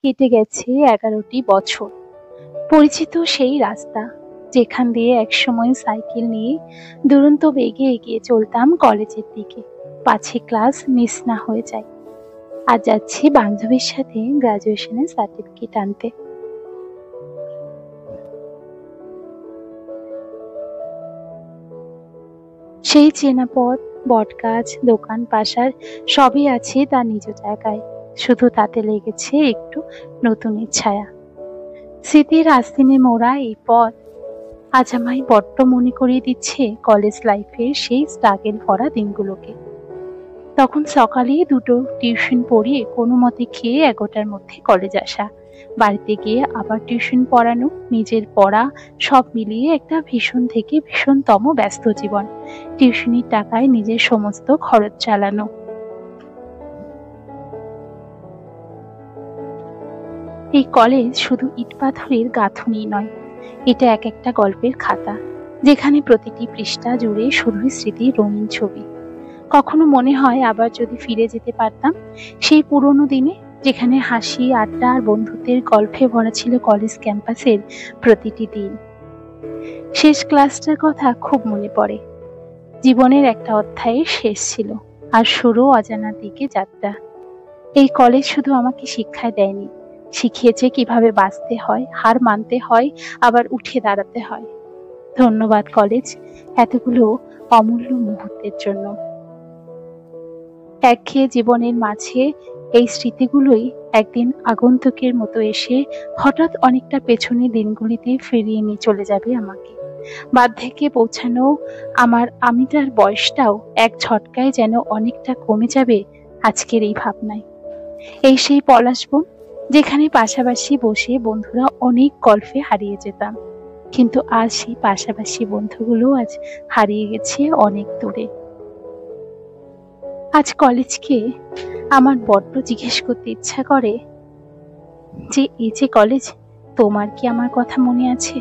কেটে গেছে 11টি বছর। পরিচিত সেই রাস্তা, যেখান দিয়ে একসময় সাইকেল নিয়ে দুরন্ত বেগে এগিয়ে চলতাম কলেজের দিকে, পাছে ক্লাস মিস না হয়ে যায়। আজ যাচ্ছি বান্ধবীর সাথে গ্রাজুয়েশনের সার্টিফিকেট আনতে। সেই চেনা পথ, বটগাছ, দোকান পাশার সবই আছে তার নিজ জায়গায়, শুধু তাতে লেগেছে একটু নতুনের ছায়া। স্মৃতির আস্তিনে মোড়া এই পথ আজ আমায় বড্ড মনে করিয়ে দিচ্ছে কলেজ লাইফের সেই স্ট্রাগল ভরা দিনগুলোকে। তখন সকালে দুটো টিউশন পড়িয়ে কোনো মতে খেয়ে 11টার মধ্যে কলেজ আসা, বাড়িতে গিয়ে আবার টিউশন পড়ানো, নিজের পড়া, সব মিলিয়ে একটা ভীষণ থেকে ভীষণতম ব্যস্ত জীবন। টিউশনির টাকায় নিজের সমস্ত খরচ চালানো। এই কলেজ শুধু ইট পাথরের গাঁথুনি নয়, এটা এক একটা গল্পের খাতা, যেখানে প্রতিটি পৃষ্ঠা জুড়ে শুধুই স্মৃতির রঙিন ছবি। কখনো মনে হয় আবার যদি ফিরে যেতে পারতাম সেই পুরোনো দিনে, যেখানে হাসি, আড্ডা আর বন্ধুত্বের গল্পে ভরা ছিল কলেজ ক্যাম্পাসের প্রতিটি দিন। শেষ ক্লাসটার কথা খুব মনে পড়ে। জীবনের একটা অধ্যায়ের শেষ ছিল, আর শুরু অজানার দিকে যাত্রা। এই কলেজ শুধু আমাকে শিক্ষায় দেয়নি, শিখিয়েছে কিভাবে বাঁচতে হয়, হার মানতে হয়, আবার উঠে দাঁড়াতে হয়। ধন্যবাদ কলেজ, এতগুলো অমূল্য মুহূর্তের জন্য। একঘেয়ে জীবনের মাঝে এই স্মৃতিগুলোই একদিন আগন্তুকের মতো এসে হঠাৎ অনেকটা পেছনের দিনগুলিতে ফিরিয়ে নিয়ে চলে যাবে আমাকে। বার্ধক্যে পৌঁছানো আমার আমিটার বয়সটাও এক ঝটকায় যেন অনেকটা কমে যাবে আজকের এই ভাবনায়। এই সেই পলাশবন, যেখানে পাশাপাশি বসে বন্ধুরা অনেক গল্পে হারিয়ে যেতাম, কিন্তু আজ সেই পাশাপাশি বন্ধুগুলো আজ হারিয়ে গেছে অনেক দূরে। আজ কলেজকে আমার বড্ড জিজ্ঞেস করতে ইচ্ছা করে যে এই যে কলেজ, তোমার কি আমার কথা মনে আছে?